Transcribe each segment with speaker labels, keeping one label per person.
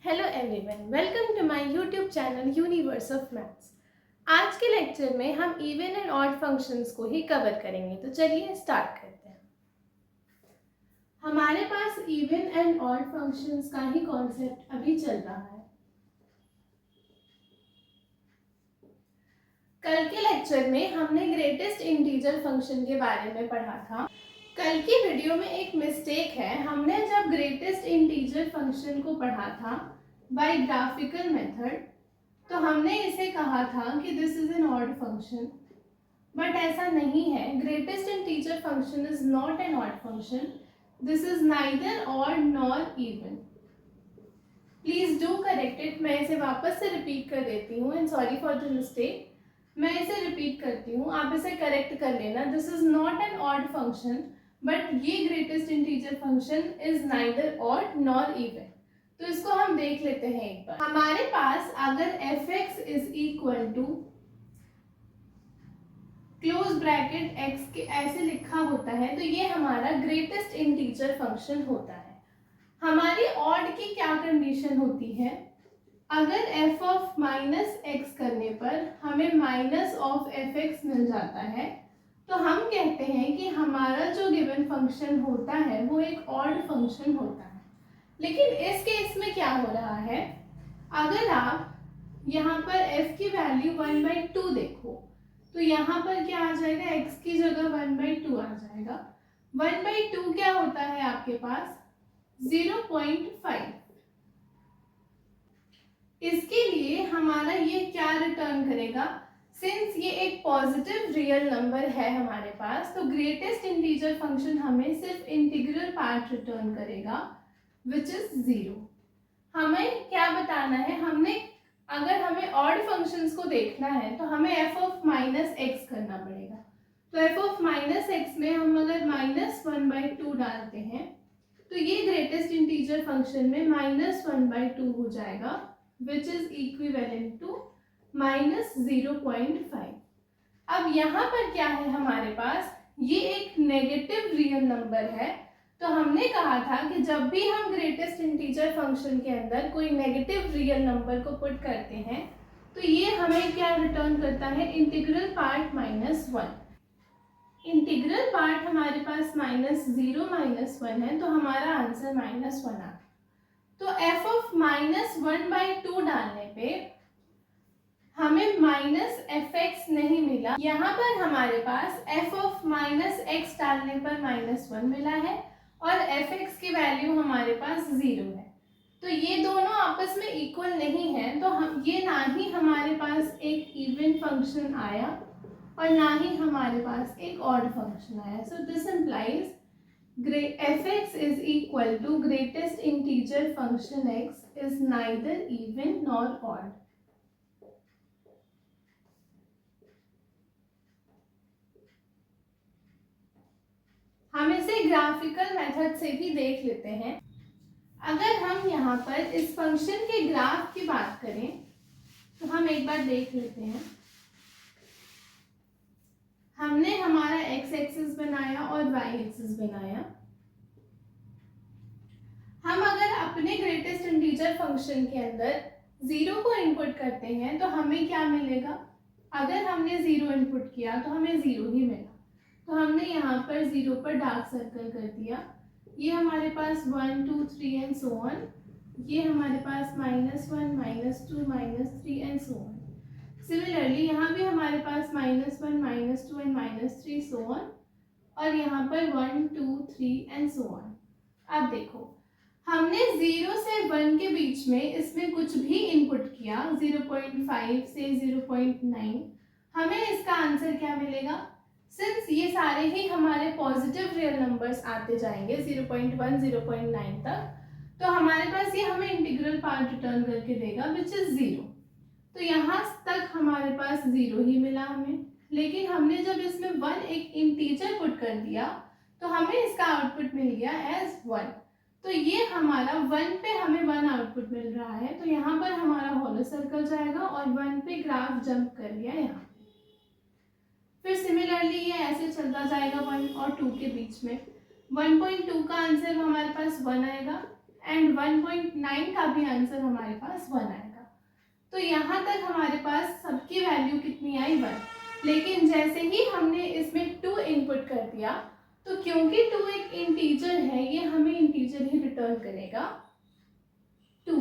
Speaker 1: Hello everyone, welcome to my YouTube channel universe of maths. आज के lecture में हम इवन एंड ऑड फंक्शंस को ही कवर करेंगे, तो चलिए स्टार्ट करते हैं। हमारे पास इवन एंड ऑड फंक्शंस का ही कॉन्सेप्ट अभी चल रहा है। कल के लेक्चर में हमने ग्रेटेस्ट इंटीजर फंक्शन के बारे में पढ़ा था। कल की वीडियो में एक मिस्टेक है, हमने जब ग्रेटेस्ट इंटीजर फंक्शन को पढ़ा था बाय ग्राफिकल मेथड, तो हमने इसे कहा था कि this is an odd function, but ऐसा नहीं है। Greatest integer function is not an odd function, this is neither odd nor even. Please do correct it. मैं इसे वापस से रिपीट कर देती हूँ, and sorry for the mistake. मैं इसे रिपीट करती हूँ, आप इसे करेक्ट कर लेना। This is not an odd function, but ये greatest integer function is neither odd nor even. तो इसको हम देख लेते हैं एक बार। हमारे पास अगर f(x) is equal to close bracket x के ऐसे लिखा होता है, तो ये हमारा ग्रेटेस्ट इंटीजर फंक्शन होता है। हमारी ऑड की क्या कंडीशन होती है? अगर f ऑफ माइनस एक्स करने पर हमें माइनस ऑफ f(x) मिल जाता है, तो हम कहते हैं कि हमारा जो गिवन फंक्शन होता है वो एक ऑड फंक्शन होता है। लेकिन इस केस में क्या हो रहा है, अगर आप यहाँ पर f की वैल्यू 1/2 देखो, तो यहाँ पर क्या आ जाएगा, x की जगह 1/2 आ जाएगा। 1/2 क्या होता है आपके पास? 0.5। इसके लिए हमारा ये क्या रिटर्न करेगा? सिंस ये एक पॉजिटिव रियल नंबर है हमारे पास, तो ग्रेटेस्ट इंटीजर फंक्शन हमें सिर्फ इंटीग्रल पार्ट रिटर्न करेगा, विच इज 0। हमें क्या बताना है, अगर हमें ऑड फंक्शंस को देखना है तो हमें f ऑफ माइनस एक्स करना पड़ेगा। तो f ऑफ माइनस एक्स में हम अगर -1/2 डालते हैं, तो ये ग्रेटेस्ट इंटीजर फंक्शन में -1/2 हो जाएगा, विच इज इक्विवेलेंट टू -0.5। अब यहाँ पर क्या है हमारे पास, ये एक नेगेटिव रियल नंबर है। तो हमने कहा था कि जब भी हम ग्रेटेस्ट इंटीजर फंक्शन के अंदर कोई नेगेटिव रियल नंबर को पुट करते हैं, तो ये हमें क्या रिटर्न करता है, इंटीग्रल पार्ट -1। इंटीग्रल पार्ट हमारे पास -0 -1 है, तो हमारा आंसर -1 आ। तो f ऑफ -1/2 डालने पे हमें -f(x) नहीं मिला, यहाँ पर हमारे पास f ऑफ -x डालने पर -1 मिला है, और f(x) की वैल्यू हमारे पास 0 है। तो ये दोनों आपस में इक्वल नहीं है, तो ये ना ही हमारे पास एक इवन फंक्शन आया और ना ही हमारे पास एक ऑड फंक्शन आया। So this implies f(x) is equal to greatest integer function x is neither even nor odd. हम इसे ग्राफिकल मेथड से भी देख लेते हैं। अगर हम यहाँ पर इस फंक्शन के ग्राफ की बात करें, तो हम एक बार देख लेते हैं। हमने हमारा x एक्सिस बनाया और y एक्सिस बनाया। हम अगर अपने ग्रेटेस्ट इंटीजर फंक्शन के अंदर 0 को इनपुट करते हैं, तो हमें क्या मिलेगा? अगर हमने 0 इनपुट किया तो हमें 0 ही मिला। तो हमने यहाँ पर 0 पर डार्क सर्कल कर दिया। ये हमारे पास 1 2 3 एंड सो ऑन। ये हमारे पास -1 -2 -3 एंड सो ऑन। सिमिलरली यहाँ भी हमारे पास -1 -2 एंड -3 सो ऑन, और यहाँ पर 1 2 3 एंड सो ऑन। अब देखो, हमने 0 से 1 के बीच में इसमें कुछ भी इनपुट किया, 0.5 से 0.9, हमें इसका आंसर क्या मिलेगा? सिंस ये सारे ही हमारे पॉजिटिव रियल नंबर्स आते जाएंगे 0.1 0.9 तक, तो हमारे पास ये हमें इंटीग्रल पार्ट रिटर्न करके देगा, विच इज 0। तो यहाँ तक हमारे पास 0 ही मिला हमें। लेकिन हमने जब इसमें 1 एक इंटीजर पुट कर दिया, तो हमें इसका आउटपुट मिल गया एज 1। तो ये हमारा 1 पे हमें 1 आउटपुट मिल रहा है, तो यहाँ पर हमारा होलो सर्कल जाएगा और 1 पे ग्राफ जंप कर लिया यहाँ। फिर सिमिलरली ये ऐसे चलता जाएगा 1 और 2 के बीच में। 1.2 का आंसर हमारे पास 1 आएगा, एंड 1.9 का भी आंसर हमारे पास 1 आएगा। तो यहाँ तक हमारे पास सबकी वैल्यू कितनी आई 1। लेकिन जैसे ही हमने इसमें 2 इनपुट कर दिया तो क्योंकि 2 एक इंटीजर है, ये हमें इंटीजर ही रिटर्न करेगा 2।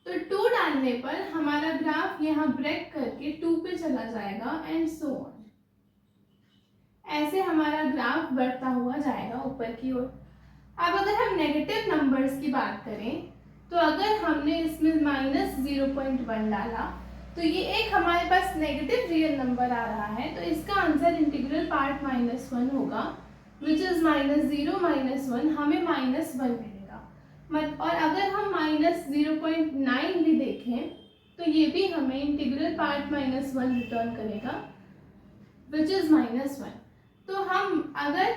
Speaker 1: तो 2 डालने पर हमारा ग्राफ यहाँ ब्रेक करके 2 पे चला जाएगा एंड सो ऑन। ऐसे हमारा ग्राफ बढ़ता हुआ जाएगा ऊपर की ओर। अब अगर हम नेगेटिव नंबर्स की बात करें तो अगर हमने इसमें -0.1 डाला तो ये एक हमारे पास नेगेटिव रियल नंबर आ रहा है, तो इसका आंसर इंटीग्रल पार्ट -1 होगा, विच इज -0 -1, हमें -1 मिलेगा। और अगर हम -0.9 भी देखें तो ये भी हमें इंटीग्रल पार्ट -1 रिटर्न करेगा, विच इज -1। तो हम अगर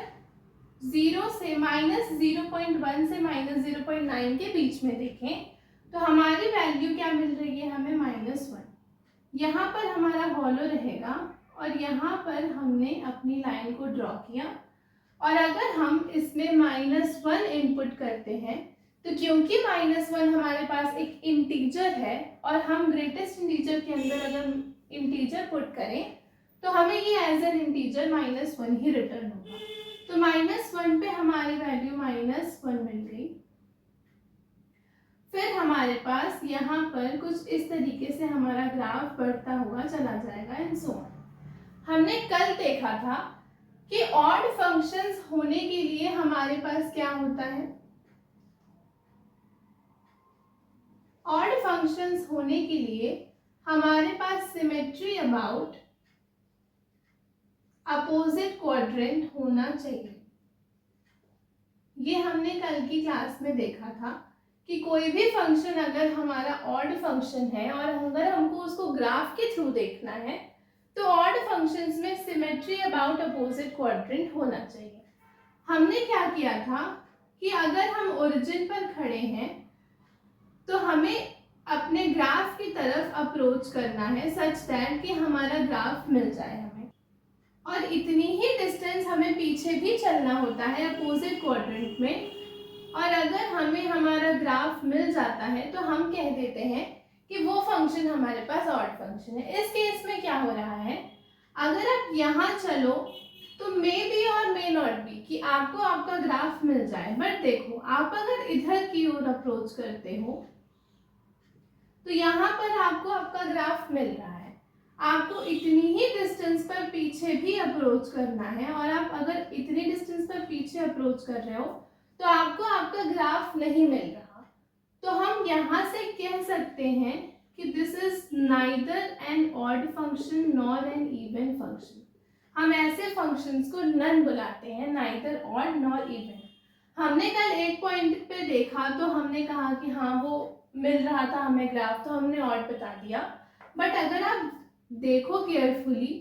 Speaker 1: 0 से -0.1 से -0.9 के बीच में देखें तो हमारी वैल्यू क्या मिल रही है हमें -1। यहाँ पर हमारा हॉलो रहेगा और यहाँ पर हमने अपनी लाइन को ड्रॉ किया। और अगर हम इसमें -1 इनपुट करते हैं तो क्योंकि -1 हमारे पास एक इंटीजर है और हम ग्रेटेस्ट इंटीजर के अंदर अगर इंटीजर पुट करें तो हमें ये एज एन इंटीजर -1 ही रिटर्न होगा। तो -1 पे हमारी वैल्यू -1 मिल गई। फिर हमारे पास यहाँ पर कुछ इस तरीके से हमारा ग्राफ बढ़ता हुआ चला जाएगा एंड सो ऑन। हमने कल देखा था कि ऑड फंक्शंस होने के लिए हमारे पास क्या होता है, ऑड फंक्शंस होने के लिए हमारे पास सिमेट्री अबाउट अपोजिट क्वाड्रेंट होना चाहिए। ये हमने कल की क्लास में देखा था कि कोई भी फंक्शन अगर हमारा ऑड फंक्शन है और अगर हमको उसको ग्राफ के थ्रू देखना है तो ऑड फंक्शंस में सिमेट्री अबाउट अपोजिट क्वाड्रेंट होना चाहिए। हमने क्या किया था कि अगर हम ओरिजिन पर खड़े हैं तो हमें अपने ग्राफ की तरफ अप्रोच करना है सच दैट कि हमारा ग्राफ मिल जाए हमें, और इतनी ही डिस्टेंस हमें पीछे भी चलना होता है अपोजिट क्वाड्रेंट में। और अगर हमें हमारा ग्राफ मिल जाता है तो हम कह देते हैं कि वो फंक्शन हमारे पास ऑड फंक्शन है। इस केस में क्या हो रहा है, अगर आप यहाँ चलो तो मे बी और मे नॉट बी कि आपको आपका ग्राफ मिल जाए, बट देखो आप अगर इधर की ओर अप्रोच करते हो तो यहाँ पर आपको आपका ग्राफ मिल रहा है, आपको इतनी ही डिस्टेंस पर पीछे भी अप्रोच करना है, और आप अगर इतनी डिस्टेंस पर पीछे अप्रोच कर रहे हो तो आपको आपका ग्राफ नहीं मिल रहा। तो हम यहाँ से कह सकते हैं कि this is neither an odd function nor an even function. हम ऐसे फंक्शंस को नन बुलाते हैं, नाइदर ऑड नॉर इवन। हमने कल एक पॉइंट पे देखा तो हमने कहा कि हाँ वो मिल रहा था हमें ग्राफ, तो हमने ऑड बता दिया। बट अगर आप देखो केयरफुली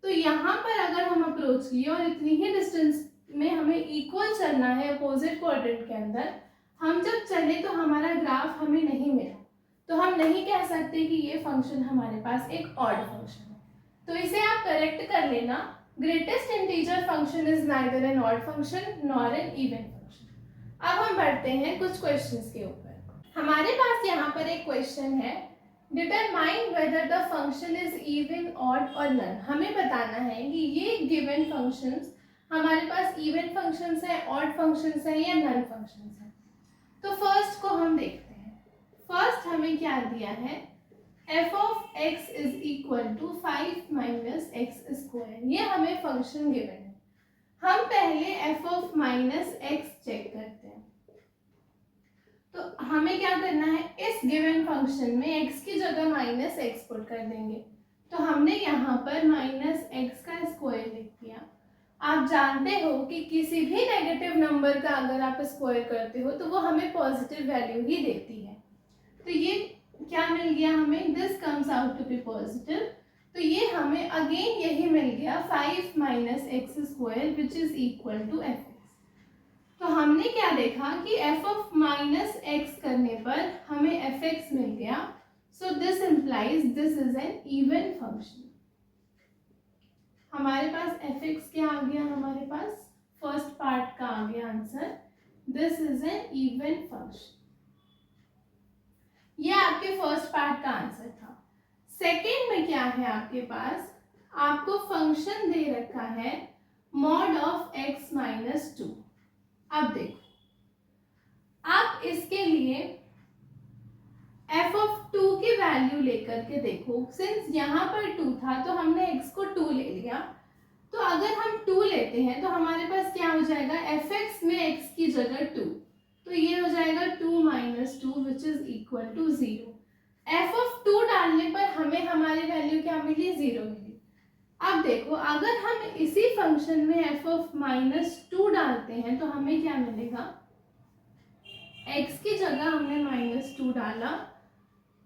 Speaker 1: तो यहाँ पर अगर हम अप्रोच किए और इतनी ही डिस्टेंस में हमें इक्वल चलना है अपोजिट क्वाड्रेंट के अंदर, हम जब चले तो हमारा ग्राफ हमें नहीं मिला, तो हम नहीं कह सकते कि ये फंक्शन हमारे पास एक ऑड फंक्शन है। तो इसे आप करेक्ट कर लेना, greatest integer function is neither an odd function nor an even function. अब हम बढ़ते हैं कुछ क्वेश्चंस के ऊपर। हमारे पास यहाँ पर एक क्वेश्चन है, determine whether the function is even odd और नन। हमें बताना है कि ये गिवन फंक्शंस हमारे पास इवन फंक्शंस है, ऑड फंक्शंस है या नन फंक्शंस है। तो फर्स्ट को हम देखते हैं। फर्स्ट हमें क्या दिया है, f of x is equal to 5 minus x square। ये हमें फंक्शन गिवन है। हम पहले f of minus x check करते हैं। तो हमें क्या करना है, इस गिवन फंक्शन में x की जगह माइनस एक्स पुट कर देंगे। तो हमने यहाँ पर माइनस एक्स का स्क्वायर लिख दिया। आप जानते हो कि किसी भी नेगेटिव नंबर का अगर आप स्क्वायर करते हो तो वो हमें पॉजिटिव वैल्यू ही देती है। तो ये क्या मिल गया हमें, this comes out to be positive. तो ये हमें अगेन यही मिल गया 5 minus X square which is equal to F X. तो हमने क्या देखा कि एफ ऑफ माइनस एक्स करने पर हमें एफ एक्स मिल गया। सो this implies this is an even function. हमारे पास एफ एक्स क्या आ गया, हमारे पास फर्स्ट पार्ट का आ गया answer, this is an even function. ये आपके फर्स्ट पार्ट का आंसर था। सेकेंड में क्या है आपके पास, आपको फंक्शन दे रखा है मॉड ऑफ x माइनस 2। अब देखो, आप इसके लिए f ऑफ 2 की वैल्यू लेकर के देखो। सिंस यहाँ पर 2 था तो हमने x को 2 ले लिया, तो अगर हम 2 लेते हैं तो हमारे पास क्या हो जाएगा, fx में x की जगह 2, तो ये हो जाएगा 2 minus 2 which is equal to 0। f of 2 डालने पर हमें हमारी वैल्यू क्या मिली, 0 मिली। अब देखो, अगर हम इसी फंक्शन में f ऑफ माइनस 2 डालते हैं तो हमें क्या मिलेगा, x की जगह हमने माइनस 2 डाला,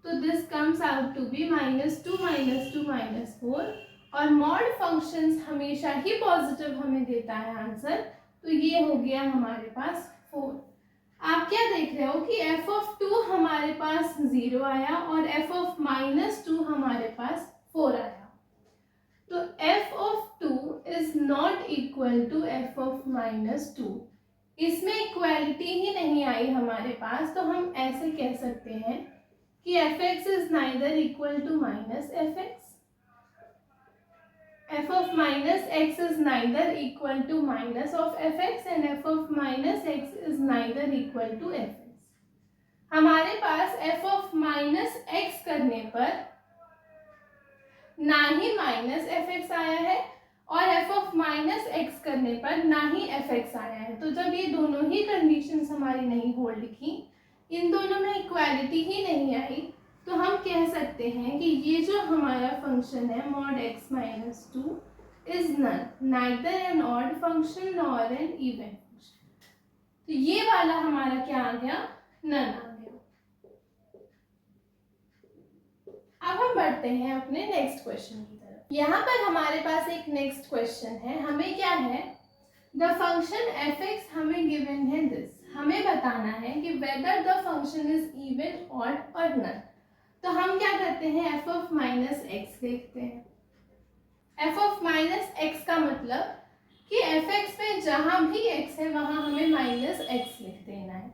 Speaker 1: तो this comes out to be minus 2 minus 2 minus 4। और मॉड फंक्शंस हमेशा ही पॉजिटिव हमें देता है आंसर, तो ये हो गया हमारे पास 4। आप क्या देख रहे हो कि f ऑफ 2 हमारे पास 0 आया और f ऑफ माइनस 2 हमारे पास 4 आया, तो f of 2 is not equal to f of minus 2। इसमें इक्वालिटी ही नहीं आई हमारे पास, तो हम ऐसे कह सकते हैं कि fx is neither equal to minus fx, f of minus x is neither equal to minus of fx and f of minus x is neither equal to fx। हमारे पास f of minus x करने पर ना ही minus fx आया है और f of minus x करने पर ना ही fx आया है। तो जब ये दोनों ही कंडीशंस हमारी नहीं होल्ड की, इन दोनों में इक्वालिटी ही नहीं आई, तो हम कह सकते हैं कि ये जो हमारा फंक्शन है mod x minus 2 is none, neither an odd function nor an even function. तो ये वाला हमारा क्या आ गया, नन आ गया। अब हम बढ़ते हैं अपने नेक्स्ट क्वेश्चन की तरफ। यहाँ पर हमारे पास एक नेक्स्ट क्वेश्चन है, हमें क्या है, द फंक्शन fx हमें गिवन है दिस, हमें बताना है कि whether the function is even odd और नन। तो हम क्या करते हैं, f ऑफ माइनस एक्स देखते हैं। f ऑफ माइनस एक्स का मतलब कि fx में जहां भी x है वहां हमें माइनस एक्स लिख देना है।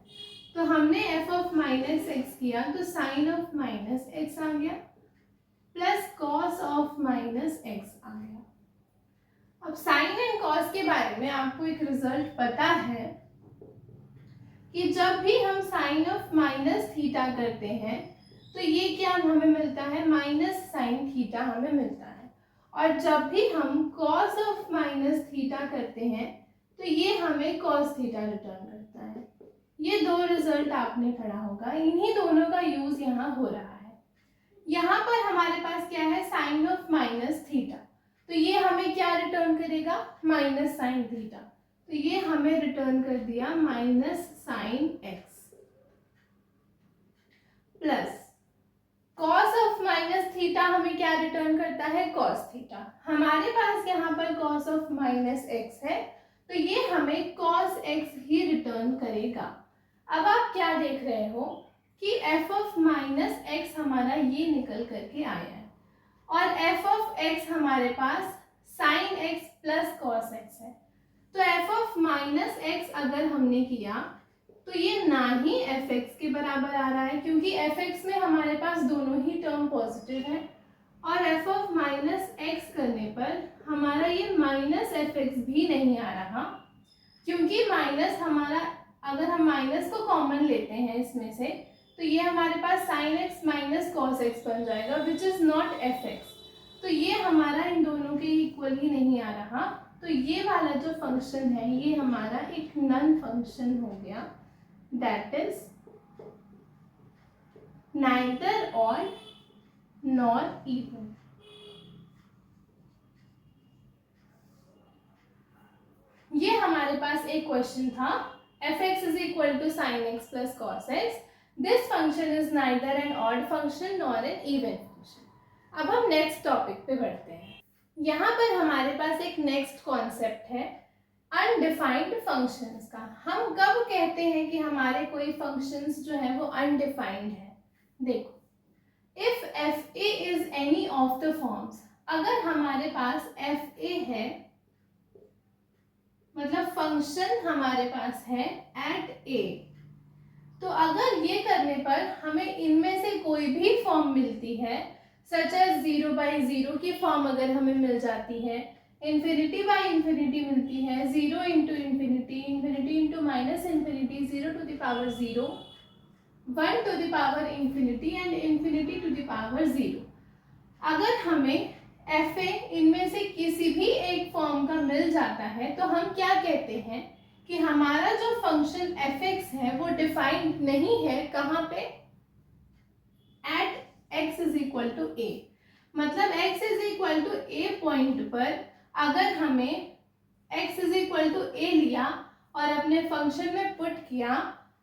Speaker 1: तो हमने f ऑफ माइनस एक्स किया तो साइन ऑफ माइनस एक्स आ गया plus cos of minus X आ गया। अब साइन एंड कॉस के बारे में आपको एक रिजल्ट पता है कि जब भी हम साइन ऑफ माइनस थीटा करते हैं तो ये क्या हमें मिलता है, माइनस साइन थीटा हमें मिलता है, और जब भी हम कॉस ऑफ माइनस थीटा करते हैं तो ये हमें कॉस थीटा रिटर्न करता है। ये दो रिजल्ट आपने पढ़ा होगा, इन्हीं दोनों का यूज यहाँ हो रहा है। यहाँ पर हमारे पास क्या है, साइन ऑफ माइनस थीटा, तो ये हमें क्या रिटर्न करेगा, माइनस साइन थीटा, तो ये हमें रिटर्न कर दिया minus sign X plus cos of minus theta हमें क्या रिटर्न करता है, कॉस थीटा। हमारे पास यहाँ पर कॉस ऑफ माइनस एक्स है तो ये हमें कॉस एक्स ही रिटर्न करेगा। अब आप क्या देख रहे हो कि f ऑफ माइनस एक्स हमारा ये निकल करके आया है और f ऑफ x हमारे पास sine X plus cos X है। तो f ऑफ माइनस एक्स अगर हमने किया तो ये ना ही fx के बराबर आ रहा है, क्योंकि fx में हमारे पास दोनों ही टर्म पॉजिटिव है, और f ऑफ माइनस एक्स करने पर हमारा ये माइनस fx भी नहीं आ रहा, क्योंकि माइनस हमारा, अगर हम माइनस को कॉमन लेते हैं इसमें से तो ये हमारे पास sine X minus cos X बन जाएगा विच इज नॉट fx। तो ये हमारा इन दोनों के इक्वल ही नहीं आ रहा, तो ये वाला जो फंक्शन है ये हमारा एक नन फंक्शन हो गया, that is neither odd nor even। ये हमारे पास एक क्वेश्चन था, fx is equal to sin x plus cos x, this function is neither an odd function nor an even function। अब हम नेक्स्ट टॉपिक पे बढ़ते हैं। यहाँ पर हमारे पास एक नेक्स्ट कॉन्सेप्ट है अनडिफाइंड फंक्शंस का। हम कब कहते हैं कि हमारे कोई फंक्शंस जो है वो अनडिफाइंड है, देखो, if F A is any of the forms, अगर हमारे पास एफ ए है मतलब फंक्शन हमारे पास है एट ए। तो अगर ये करने पर हमें इनमें से कोई भी फॉर्म मिलती है, सच एज 0/0 की फॉर्म अगर हमें मिल जाती है, इन्फिनिटी बाई इन्फिनिटी मिलती है, 0 into infinity, infinity into minus infinity, 0 to the power 0, 1 to the power infinity and infinity to the power 0। अगर हमें एफ ए इनमें से किसी भी एक फॉर्म का मिल जाता है तो हम क्या कहते हैं कि हमारा जो फंक्शन एफ एक्स है वो डिफाइंड नहीं है, कहाँ पे, at X is equal to A. मतलब X is equal to A point पर अगर हमें X is equal to A लिया और अपने फंक्शन में पुट किया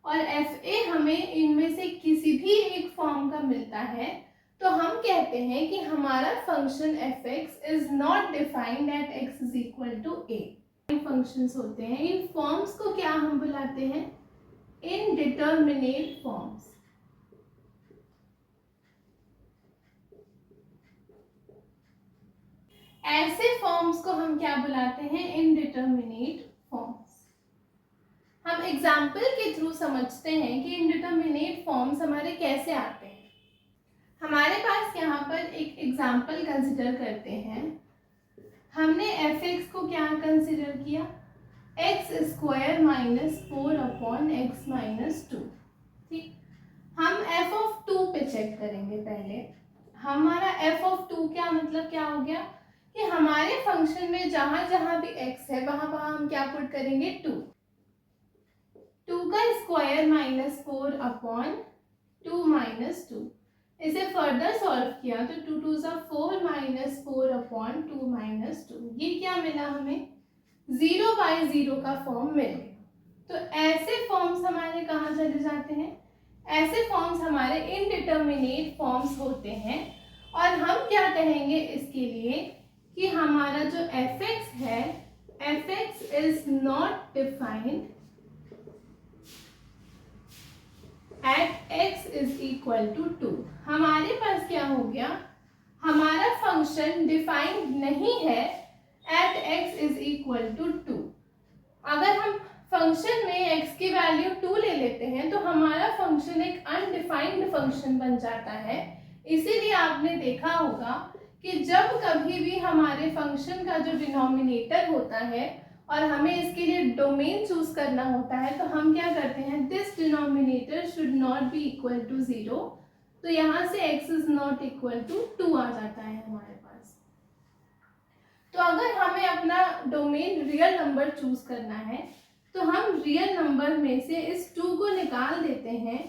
Speaker 1: और एफ ए हमें इनमें से किसी भी एक फॉर्म का मिलता है तो हम कहते हैं कि हमारा function F X is not defined at X is equal to A. Functions होते हैं, इन फॉर्म्स को क्या हम बुलाते हैं, इनडिटरमिनेट फॉर्म्स। ऐसे फॉर्म्स को हम क्या बुलाते हैं, इनडिटरमिनेट फॉर्म्स। हम एग्जाम्पल के थ्रू समझते हैं कि इनडिटरमिनेट फॉर्म्स हमारे कैसे आते हैं। हमारे पास यहाँ पर एक एग्जाम्पल कंसिडर करते हैं। हमने एफ एक्स को क्या कंसिडर किया, एक्स स्क्वायर माइनस 4/x-2। ठीक, हम एफ ऑफ 2 पे चेक करेंगे पहले। हमारा एफ ऑफ 2 क्या मतलब क्या हो गया कि हमारे फंक्शन में जहां जहां भी x है वहां वहां हम क्या पुट करेंगे, 2 का स्क्वायर माइनस 4/2 - 2। इसे फर्दर सॉल्व किया तो 2 2 4 माइनस 4/2 - 2। ये क्या मिला हमें, 0/0 का फॉर्म मिल गया। तो ऐसे फॉर्म्स हमारे कहाँ चले जाते हैं, ऐसे फॉर्म्स हमारे इनडिटरमिनेट फॉर्म्स होते हैं। और हम क्या कहेंगे इसके लिए कि हमारा जो एफ एक्स है, F X is not defined at X is equal to 2। हमारे पास क्या हो गया, हमारा फंक्शन डिफाइंड नहीं है at X is equal to 2। अगर हम फंक्शन में x की वैल्यू 2 ले लेते हैं तो हमारा फंक्शन एक अनडिफाइंड फंक्शन बन जाता है। इसीलिए आपने देखा होगा कि जब कभी भी हमारे फंक्शन का जो डिनोमिनेटर होता है और हमें इसके लिए डोमेन चूज करना होता है तो हम क्या करते हैं, this denominator should not be equal to 0। तो यहाँ से x is not equal to 2 आ जाता है हमारे पास। तो अगर हमें अपना डोमेन रियल नंबर चूज करना है तो हम रियल नंबर में से इस 2 को निकाल देते हैं,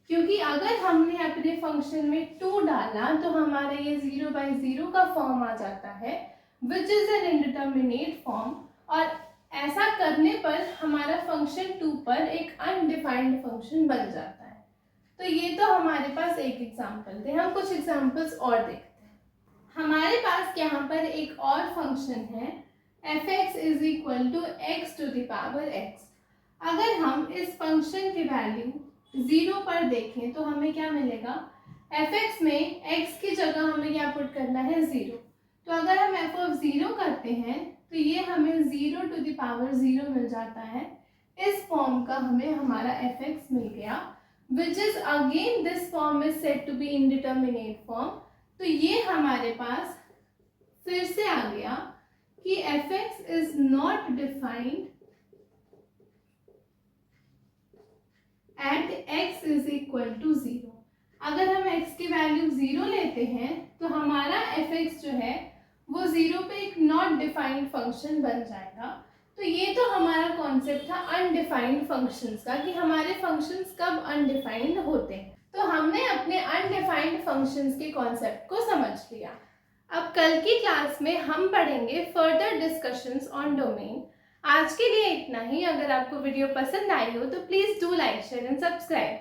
Speaker 1: क्योंकि अगर हमने अपने फंक्शन में 2 डाला तो हमारा ये 0/0 का फॉर्म आ जाता है which is an indeterminate form. और ऐसा करने पर हमारा फंक्शन 2 पर एक अनडिफाइंड फंक्शन बन जाता है। तो ये तो हमारे पास एक एग्जांपल थे, हम कुछ एग्जांपल्स और देखते हैं। हमारे पास यहाँ पर एक और फंक्शन है F X is equal to X to the power X. अगर हम इस फंक्शन की वैल्यू 0 पर देखें तो हमें क्या मिलेगा, एफ एक्स में x की जगह हमें क्या पुट करना है, 0। तो अगर हम एफ ऑफ 0 करते हैं तो ये हमें 0 टू द पावर 0 मिल जाता है। इस फॉर्म का हमें हमारा एफ एक्स मिल गया, which is again this form is said to be indeterminate form. तो ये हमारे पास फिर से आ गया कि F X is not defined at X is equal to 0। अगर हम x की वैल्यू 0 लेते हैं तो हमारा एफ एक्स जो है वो 0 पे एक नॉट डिफाइंड फंक्शन बन जाएगा। तो ये तो हमारा कॉन्सेप्ट था अनडिफाइंड फंक्शंस का, कि हमारे फंक्शंस कब अनडिफाइंड होते हैं। तो हमने अपने अनडिफाइंड फंक्शंस के कॉन्सेप्ट को समझ लिया। अब कल की क्लास में हम पढ़ेंगे फर्दर डिस्कशंस ऑन डोमेन। आज के लिए इतना ही। अगर आपको वीडियो पसंद आई हो तो please do like, share and subscribe.